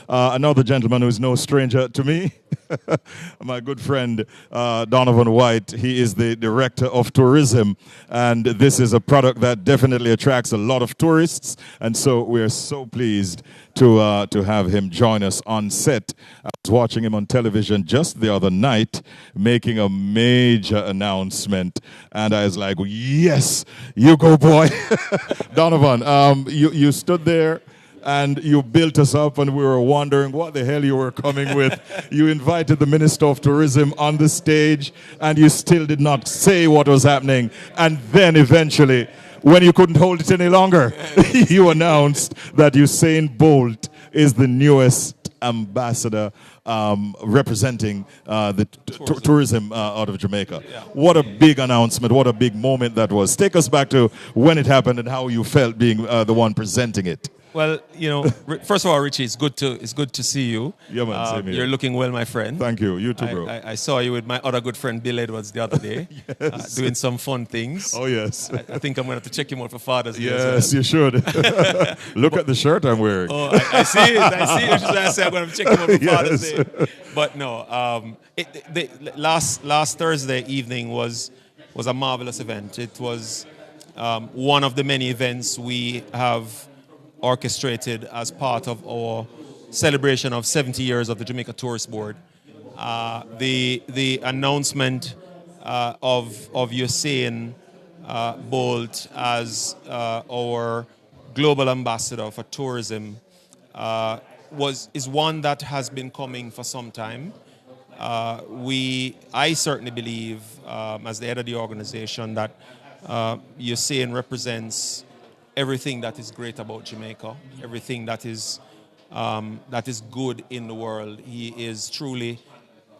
another gentleman who is no stranger to me, my good friend Donovan White. He is the director of tourism, and this is a product that definitely attracts a lot of tourists. And so we are so pleased to have him join us on set. I was watching him on television just the other night making a major announcement, and I was like, yes, you go, boy. Donovan, you stood there and you built us up, and we were wondering what the hell you were coming with. You invited the Minister of Tourism on the stage, and you still did not say what was happening. And then eventually, when you couldn't hold it any longer, you announced that Usain Bolt is the newest ambassador representing the tourism out of Jamaica. Yeah. What a big announcement, what a big moment that was. Take us back to when it happened and how you felt being the one presenting it. Well, first of all, Richie, it's good to see you. Yeah, man, same here. You're looking well, my friend. Thank you. You too, bro. I saw you with my other good friend Bill Edwards the other day, Yes. doing some fun things. Oh, yes. I think I'm going to have to check him out for Father's Day. Yes, you should. Look at the shirt I'm wearing. Oh, I see it. I see it. Which is why I say I'm going to check him out for Father's Yes. Day. But no, last Thursday evening was a marvelous event. It was one of the many events we have orchestrated as part of our celebration of 70 years of the Jamaica Tourist Board. The announcement of Usain Bolt as our global ambassador for tourism is one that has been coming for some time. I certainly believe, as the head of the organization, that Usain represents everything that is great about Jamaica, everything that is good in the world. He is truly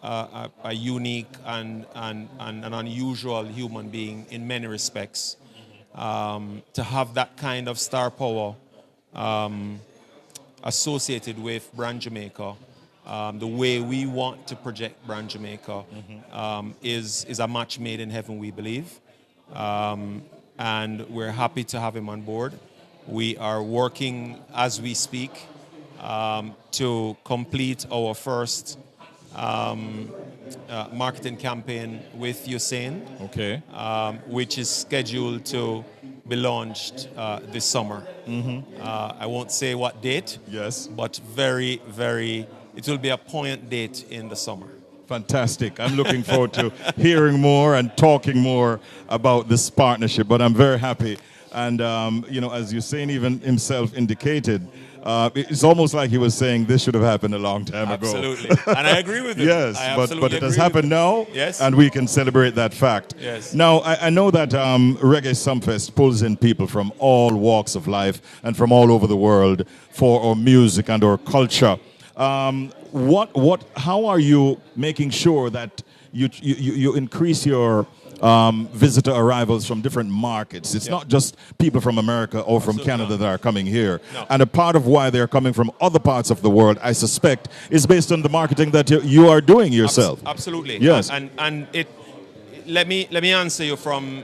a unique and an unusual human being in many respects. To have that kind of star power associated with Brand Jamaica, the way we want to project Brand Jamaica, is a match made in heaven, we believe. And we're happy to have him on board. We are working as we speak to complete our first marketing campaign with Usain, Okay. which is scheduled to be launched this summer. I won't say what date, Yes. but it will be a poignant date in the summer. Fantastic. I'm looking forward to hearing more and talking more about this partnership, but I'm very happy. And, as Usain even himself indicated, it's almost like he was saying this should have happened a long time ago. Absolutely. And I agree with it. Yes, I but absolutely it has agree with happened it. now, Yes. and we can celebrate that fact. Yes. Now, I know that Reggae Sumfest pulls in people from all walks of life and from all over the world for our music and our culture. How are you making sure that you increase your visitor arrivals from different markets? It's not just people from America or from Canada that are coming here. No. And a part of why they're coming from other parts of the world, I suspect, is based on the marketing that you are doing yourself. Absolutely. Yes. And let me answer you from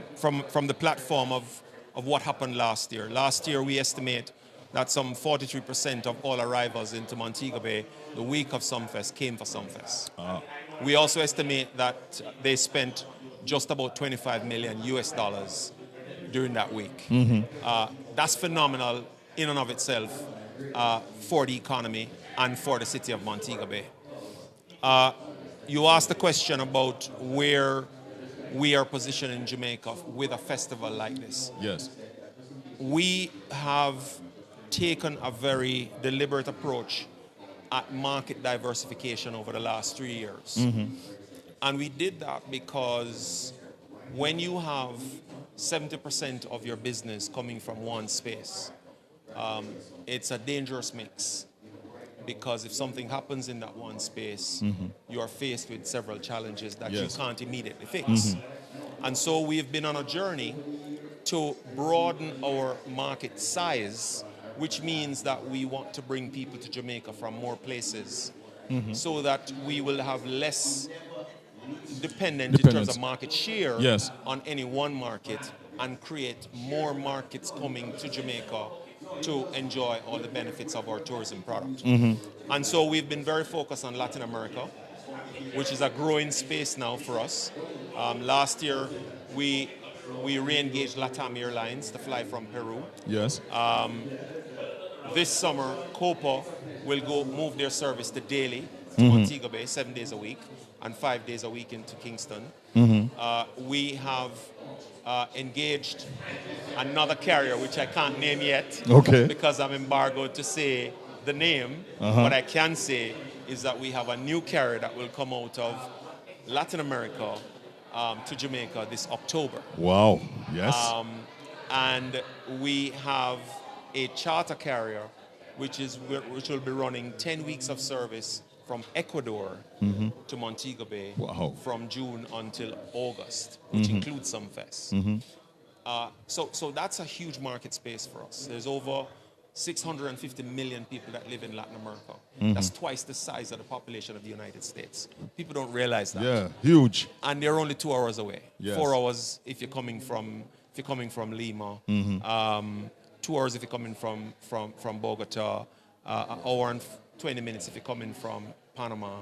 the platform of what happened last year. Last year we estimate that some 43% of all arrivals into Montego Bay the week of Sumfest came for Sumfest. We also estimate that they spent just about 25 million US dollars during that week. That's phenomenal in and of itself for the economy and for the city of Montego Bay. You asked the question about where we are positioned in Jamaica with a festival like this. Yes. We have taken a very deliberate approach at market diversification over the last 3 years. And we did that because when you have 70% of your business coming from one space, it's a dangerous mix. Because if something happens in that one space, you are faced with several challenges that you can't immediately fix. And so we've been on a journey to broaden our market size, which means that we want to bring people to Jamaica from more places so that we will have less dependent in terms of market share on any one market and create more markets coming to Jamaica to enjoy all the benefits of our tourism product. And so we've been very focused on Latin America, which is a growing space now for us. Last year, we re-engaged LATAM Airlines to fly from Peru. Yes. This summer, Copa will go move their service to Daly, to Montego Bay, 7 days a week, and 5 days a week into Kingston. We have engaged another carrier, which I can't name yet, Okay. because I'm embargoed to say the name. What I can say is that we have a new carrier that will come out of Latin America to Jamaica this October. Wow. Yes. And we have a charter carrier which will be running 10 weeks of service from Ecuador to Montego Bay from June until August, which includes Sumfest. So that's a huge market space for us. There's over 650 million people that live in Latin America. That's twice the size of the population of the United States. People don't realize that. Yeah, huge. And they're only 2 hours away. Yes. 4 hours if you're coming from Lima. 2 hours if you're coming from Bogota. An hour and 20 minutes if you're coming from Panama.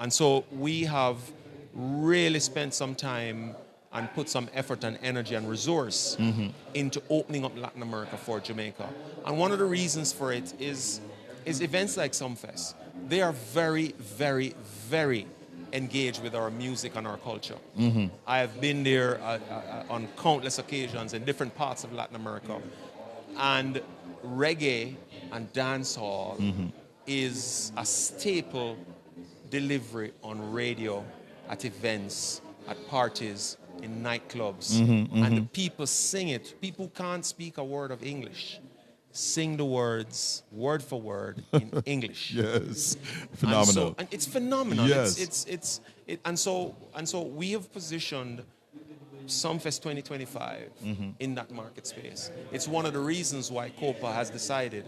And so we have really spent some time and put some effort and energy and resource into opening up Latin America for Jamaica. And one of the reasons for it is events like Sumfest. They are very, very, very engaged with our music and our culture. I have been there on countless occasions in different parts of Latin America. And reggae and dancehall is a staple delivery on radio, at events, at parties, in nightclubs. And the people sing it. People can't speak a word of English. Sing the words, word for word, in English. Yes. Phenomenal. And it's phenomenal. Yes. And so we have positioned Sumfest 2025 in that market space. It's one of the reasons why Copa has decided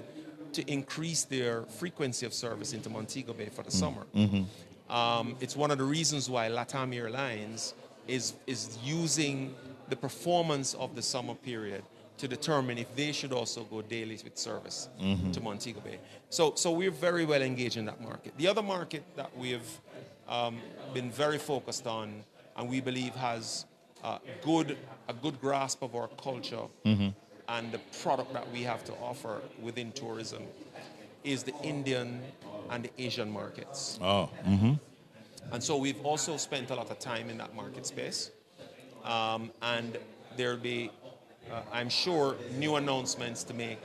to increase their frequency of service into Montego Bay for the summer. It's one of the reasons why LATAM Airlines is using the performance of the summer period to determine if they should also go daily with service to Montego Bay. So we're very well engaged in that market. The other market that we have been very focused on and we believe has a good grasp of our culture and the product that we have to offer within tourism is the Indian and the Asian markets. And so we've also spent a lot of time in that market space. And there'll be, I'm sure, new announcements to make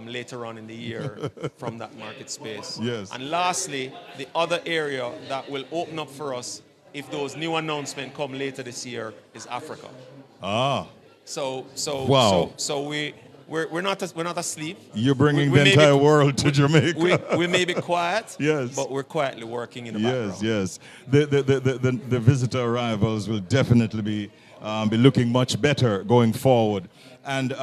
later on in the year from that market space. Yes. And lastly, the other area that will open up for us if those new announcements come later this year is Africa. So we're not asleep. You're bringing the entire world to Jamaica. We may be quiet, yes, but we're quietly working in the background. Yes. The visitor arrivals will definitely be looking much better going forward. And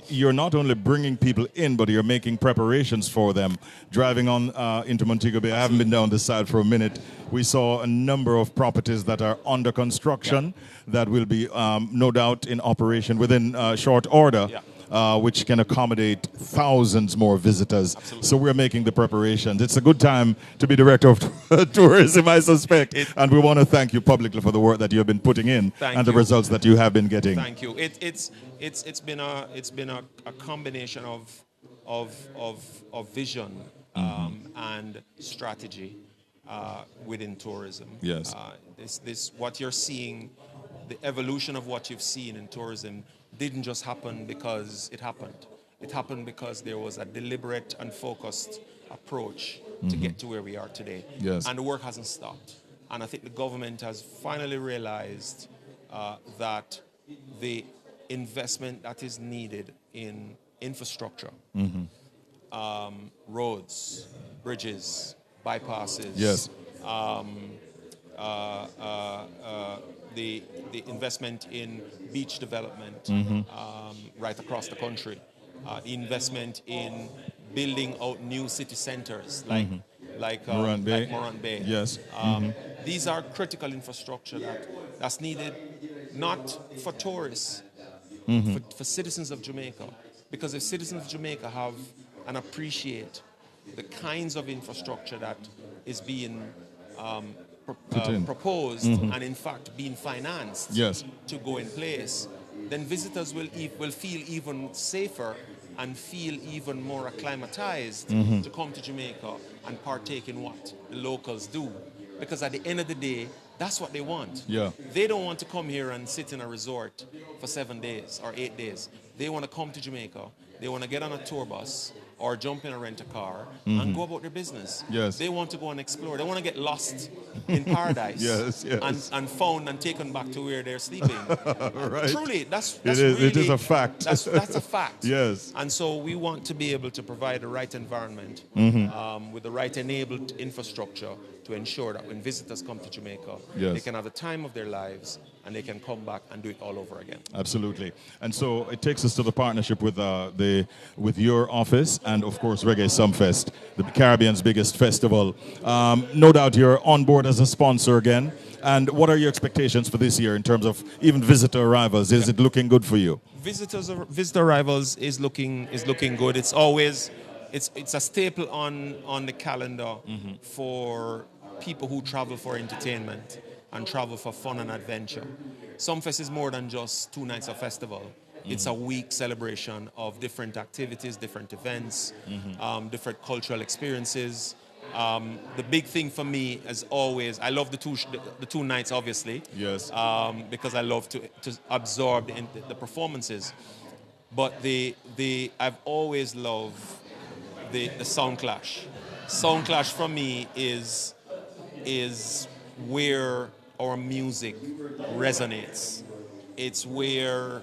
you're not only bringing people in, but you're making preparations for them. Driving on into Montego Bay, I haven't been down this side for a minute. We saw a number of properties that are under construction that will be no doubt in operation within short order. Which can accommodate thousands more visitors. Absolutely. So we're making the preparations. It's a good time to be director of tourism, I suspect. And we want to thank you publicly for the work that you've been putting in and the results that you have been getting. Thank you. It's been a combination of vision and strategy within tourism. Yes. This what you're seeing, the evolution of what you've seen in tourism didn't just happen because it happened. It happened because there was a deliberate and focused approach to get to where we are today. Yes. And the work hasn't stopped. And I think the government has finally realized that the investment that is needed in infrastructure, roads, bridges, bypasses, yes, the investment in beach development right across the country, the investment in building out new city centers like Morant Bay. Yes. These are critical infrastructure that's needed not for tourists, for citizens of Jamaica, Because if citizens of Jamaica have and appreciate the kinds of infrastructure that is being proposed and in fact being financed Yes. to go in place, then visitors will feel even safer and feel even more acclimatized to come to Jamaica and partake in what the locals do. Because at the end of the day, that's what they want. Yeah. They don't want to come here and sit in a resort for 7 days or 8 days. They want to come to Jamaica. They want to get on a tour bus or jump in a rent-a-car and go about their business. Yes. They want to go and explore. They want to get lost in paradise Yes, yes. and found and taken back to where they're sleeping. Right. Truly, that's It really, is a fact. That's a fact. Yes. And so we want to be able to provide the right environment with the right enabled infrastructure to ensure that when visitors come to Jamaica, Yes. they can have the time of their lives and they can come back and do it all over again. Absolutely. And so it takes us to the partnership with your office and, of course, Reggae Sumfest, the Caribbean's biggest festival. No doubt you're on board as a sponsor again. And what are your expectations for this year in terms of even visitor arrivals? Is it looking good for you? Visitor arrivals is looking good. It's always it's a staple on the calendar for people who travel for entertainment and travel for fun and adventure. Sumfest is more than just 2 nights of festival. It's a week celebration of different activities, different events, different cultural experiences. The big thing for me, as always, I love the two nights, obviously. Yes. Because I love to absorb the performances. But I've always loved the sound clash. Sound clash for me is where our music resonates. It's where,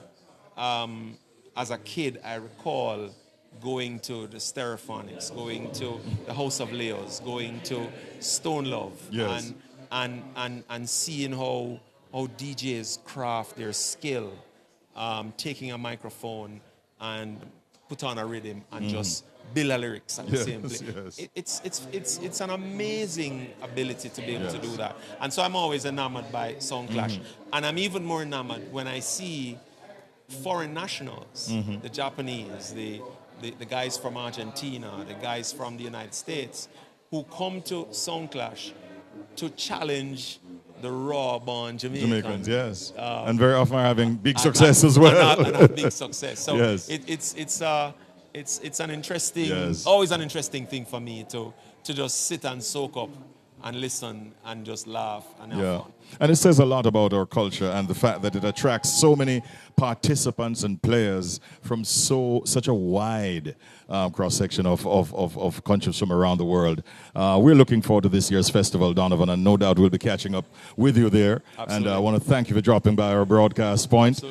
as a kid, I recall going to the Stereophonics, going to the House of Leos, going to Stone Love, Yes. and seeing how DJs craft their skill, taking a microphone and put on a rhythm and just build a lyrics at the same place. Yes. It's an amazing ability to be able to do that. And so I'm always enamored by Sound Clash. And I'm even more enamored when I see foreign nationals, the Japanese, the guys from Argentina, the guys from the United States, who come to Sound Clash to challenge the raw-born Jamaicans, Jamaicans. yes. And very often are having big success as well. And have big success. So Yes. it's an interesting, Yes. always an interesting thing for me to just sit and soak up and listen and just laugh and have fun. And it says a lot about our culture and the fact that it attracts so many participants and players from such a wide cross-section of countries from around the world. We're looking forward to this year's festival, Donovan, and no doubt we'll be catching up with you there. Absolutely. And I want to thank you for dropping by our broadcast point.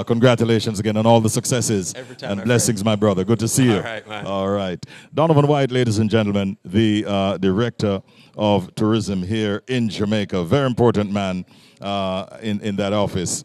Congratulations again on all the successes. Every time, and my blessings, friend. my brother. Good to see you. All right, man. All right. Donovan White, ladies and gentlemen, the director of tourism here in Jamaica. Very important man in that office.